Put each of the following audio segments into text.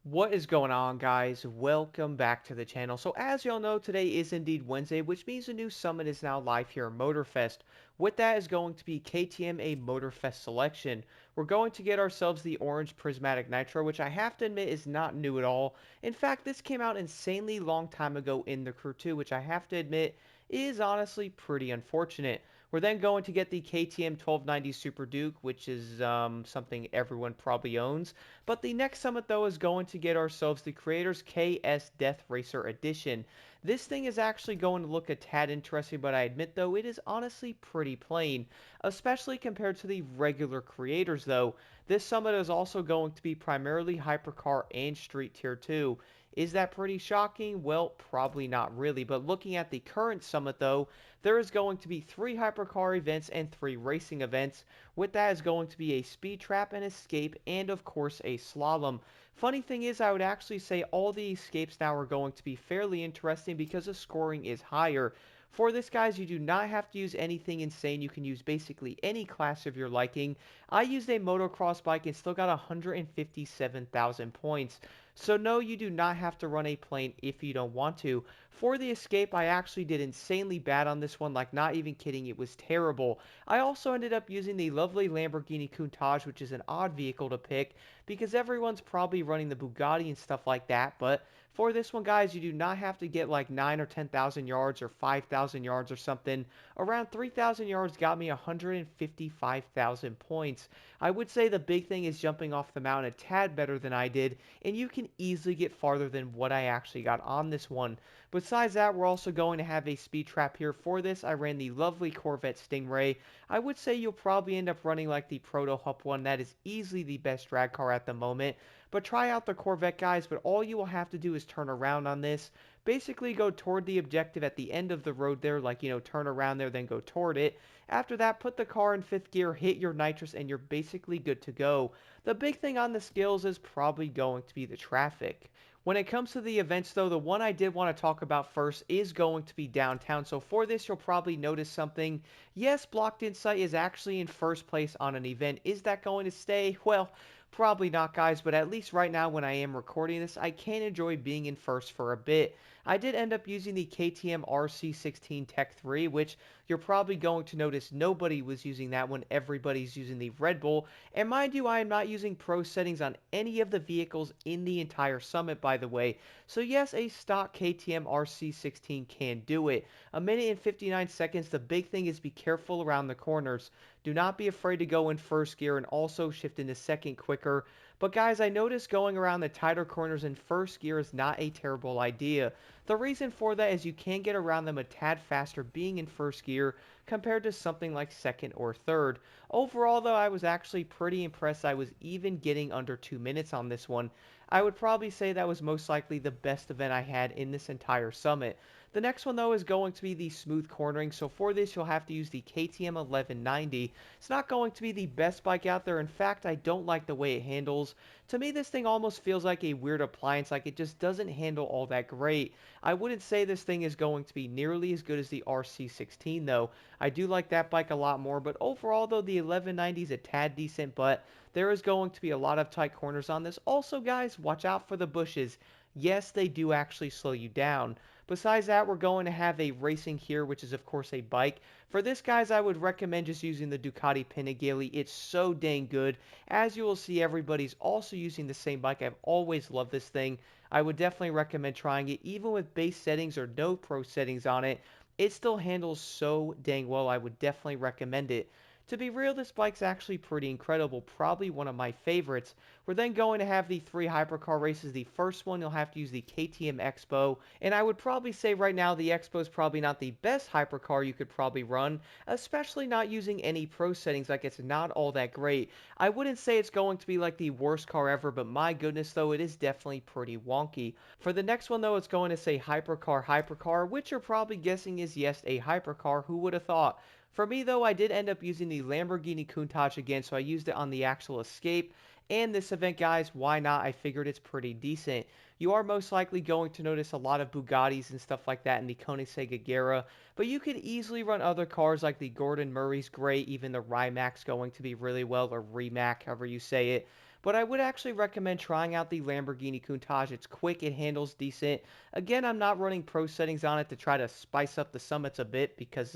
What is going on, guys? Welcome back to the channel. So as y'all know, today is indeed Wednesday, which means a new summit is now live here at Motorfest. With that is going to be KTM a Motorfest selection. We're going to get ourselves the orange prismatic nitro, which I have to admit is not new at all. In fact, this came out insanely long time ago in the Crew 2, which I have to admit is honestly pretty unfortunate. We're then going to get the KTM 1290 Super Duke, which is something everyone probably owns. But the next summit, though, is going to get ourselves the Creators KS Death Racer Edition. This thing is actually going to look a tad interesting, but I admit, though, it is honestly pretty plain, especially compared to the regular Creators, though. This summit is also going to be primarily Hypercar and Street Tier 2. Is that pretty shocking? Well, probably not really, but looking at the current summit, though, there is going to be 3 Hypercar events and 3 racing events. With that is going to be a Speedtrap, an Escape, and of course a Slalom. Funny thing is, I would actually say all the escapes now are going to be fairly interesting because the scoring is higher. For this, guys, you do not have to use anything insane. You can use basically any class of your liking. I used a motocross bike and still got 157,000 points. So no, you do not have to run a plane if you don't want to. For the escape, I actually did insanely bad on this one, like not even kidding, it was terrible. I also ended up using the lovely Lamborghini Countach, which is an odd vehicle to pick, because everyone's probably running the Bugatti and stuff like that, but for this one, guys, you do not have to get like 9 or 10,000 yards or 5,000 yards or something. Around 3,000 yards got me 155,000 points. I would say the big thing is jumping off the mountain a tad better than I did, and you can easily get farther than what I actually got on this one. Besides that, we're also going to have a speed trap here. For this, I ran the lovely Corvette Stingray. I would say you'll probably end up running like the Proto Hup one. That is easily the best drag car at the moment. But try out the Corvette, guys, but all you will have to do is turn around on this. Basically go toward the objective at the end of the road there, like, turn around there, then go toward it. After that, put the car in 5th gear, hit your nitrous, and you're basically good to go. The big thing on the skills is probably going to be the traffic. When it comes to the events, though, the one I did want to talk about first is going to be downtown. So for this, you'll probably notice something. Yes, Blocked Insight is actually in first place on an event. Is that going to stay? Well, probably not, guys, but at least right now when I am recording this, I can enjoy being in first for a bit. I did end up using the KTM RC16 Tech 3, which you're probably going to notice nobody was using that when everybody's using the Red Bull. And mind you, I am not using pro settings on any of the vehicles in the entire summit, by the way. So yes, a stock KTM RC16 can do it. A minute and 59 seconds, the big thing is be careful around the corners. Do not be afraid to go in first gear and also shift into second quicker. But guys, I noticed going around the tighter corners in first gear is not a terrible idea. The reason for that is you can get around them a tad faster being in first gear compared to something like second or third. Overall, though, I was actually pretty impressed. I was even getting under 2 minutes on this one. I would probably say that was most likely the best event I had in this entire summit. The next one, though, is going to be the smooth cornering. So for this, you'll have to use the KTM 1190. It's not going to be the best bike out there. In fact, I don't like the way it handles. To me, this thing almost feels like a weird appliance, like it just doesn't handle all that great. I wouldn't say this thing is going to be nearly as good as the RC16, though. I do like that bike a lot more, but overall, though, the 1190 is a tad decent, but there is going to be a lot of tight corners on this. Also, guys, watch out for the bushes. Yes, they do actually slow you down. Besides that, we're going to have a racing here, which is of course a bike. For this, guys, I would recommend just using the Ducati Panigale. It's so dang good. As you will see, everybody's also using the same bike. I've always loved this thing. I would definitely recommend trying it. Even with base settings or no pro settings on it, it still handles so dang well. I would definitely recommend it. To be real, this bike's actually pretty incredible, probably one of my favorites. We're then going to have the 3 hypercar races. The first one, you'll have to use the KTM Expo, and I would probably say right now the Expo is probably not the best hypercar you could probably run, especially not using any pro settings, like it's not all that great. I wouldn't say it's going to be like the worst car ever, but my goodness though, it is definitely pretty wonky. For the next one though, it's going to say hypercar, which you're probably guessing is yes, a hypercar. Who would have thought? For me, though, I did end up using the Lamborghini Countach again, so I used it on the actual Escape. And this event, guys, why not? I figured it's pretty decent. You are most likely going to notice a lot of Bugattis and stuff like that in the Koenigsegg Agera, but you could easily run other cars like the Gordon Murray's Gray, even the Rimac going to be really well, or Rimac, however you say it. but I would actually recommend trying out the Lamborghini Countach. It's quick, it handles decent. Again, I'm not running pro settings on it to try to spice up the summits a bit because,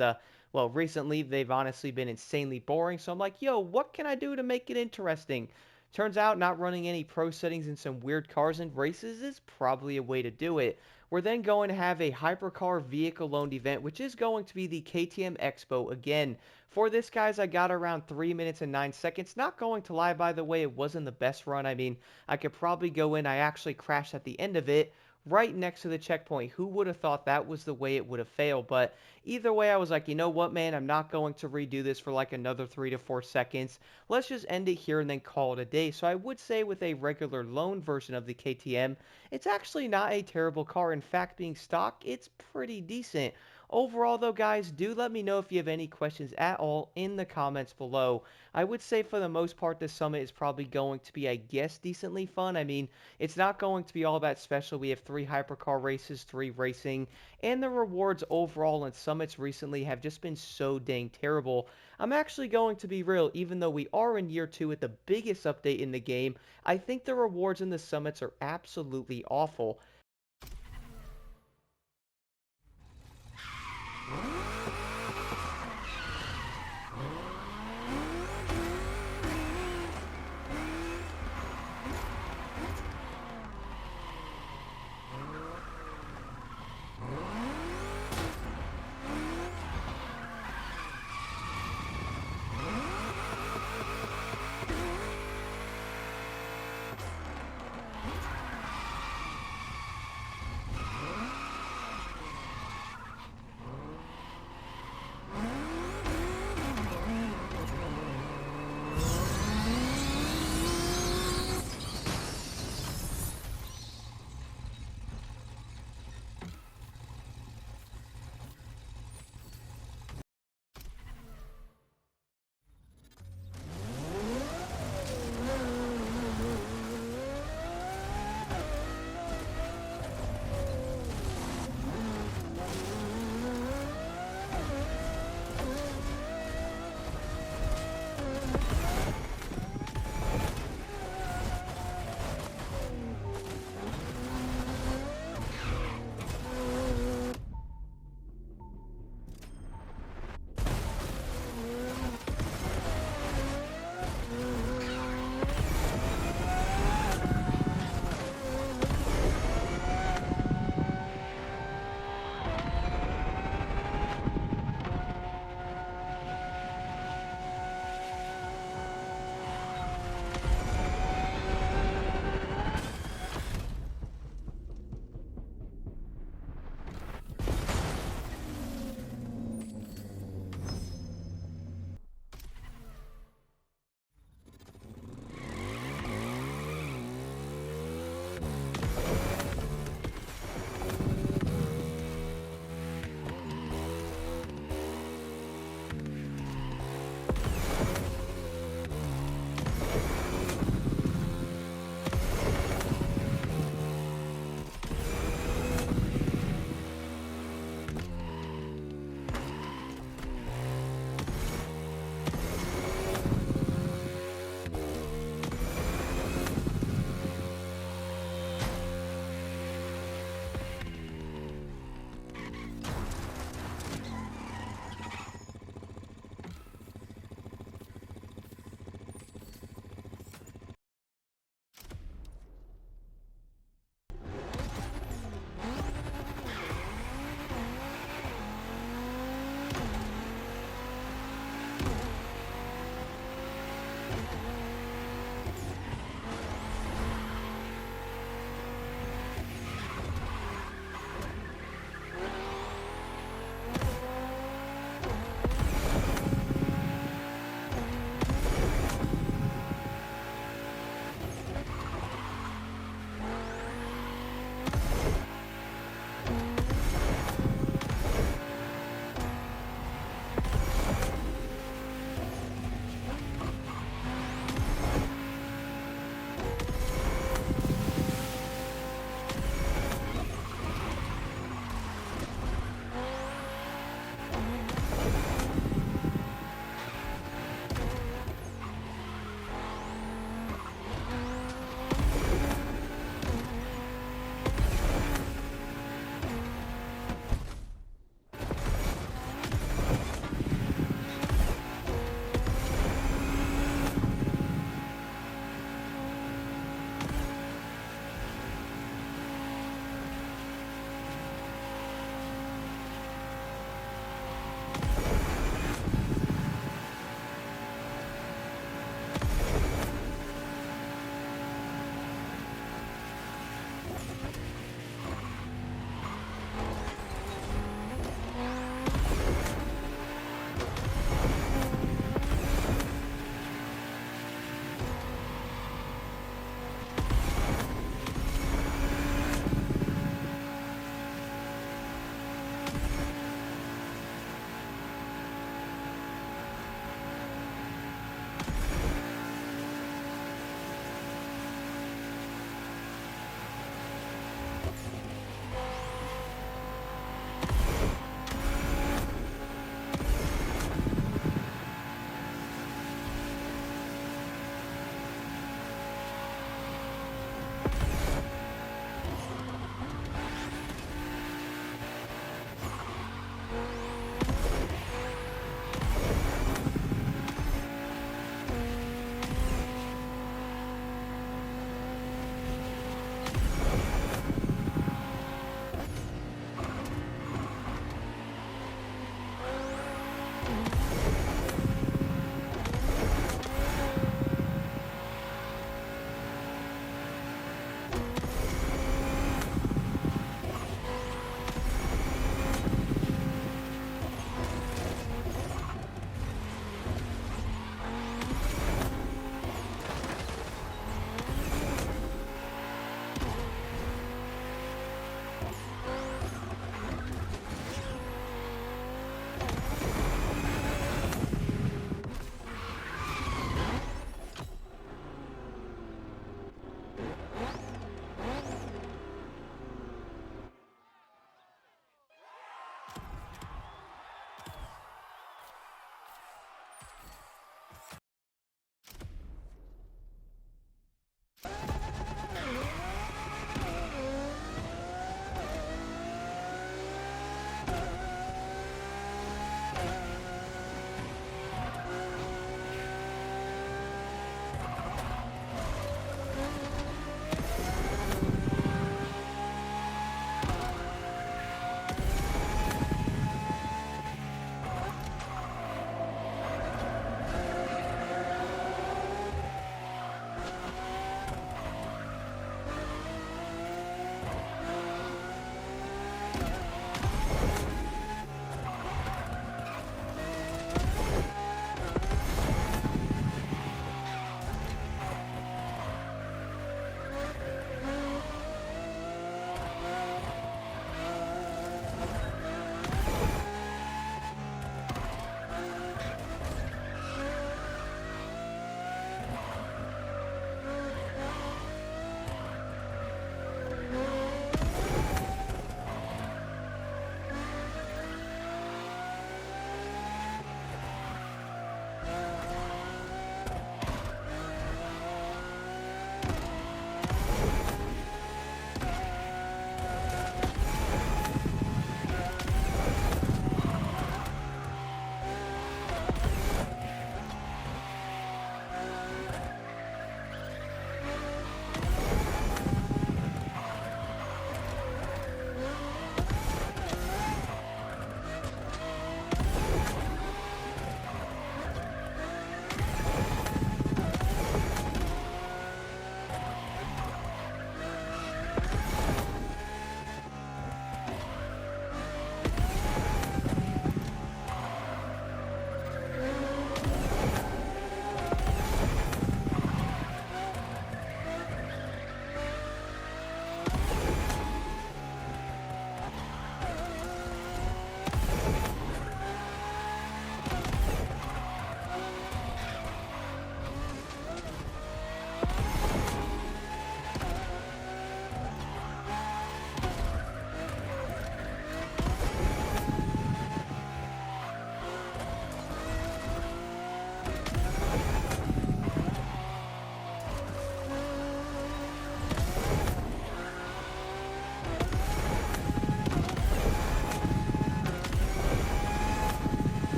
well, recently they've honestly been insanely boring. So I'm like, yo, what can I do to make it interesting? Turns out not running any pro settings in some weird cars and races is probably a way to do it. We're then going to have a Hypercar vehicle owned event, which is going to be the KTM Expo again. For this, guys, I got around 3 minutes and 9 seconds. Not going to lie, by the way, it wasn't the best run. I mean, I could probably go in. I actually crashed at the end of it right next to the checkpoint. Who would have thought that was the way it would have failed? But either way, I was like, you know what, man? I'm not going to redo this for like another 3 to 4 seconds. Let's just end it here and then call it a day. So I would say with a regular loan version of the KTM, it's actually not a terrible car. In fact, being stock, it's pretty decent. Overall, though, guys, do let me know if you have any questions at all in the comments below. I would say for the most part, this summit is probably going to be, I guess, decently fun. I mean, it's not going to be all that special. We have 3 hypercar races, 3 racing, and the rewards overall in summits recently have just been so dang terrible. I'm actually going to be real, even though we are in year 2 with the biggest update in the game, I think the rewards in the summits are absolutely awful.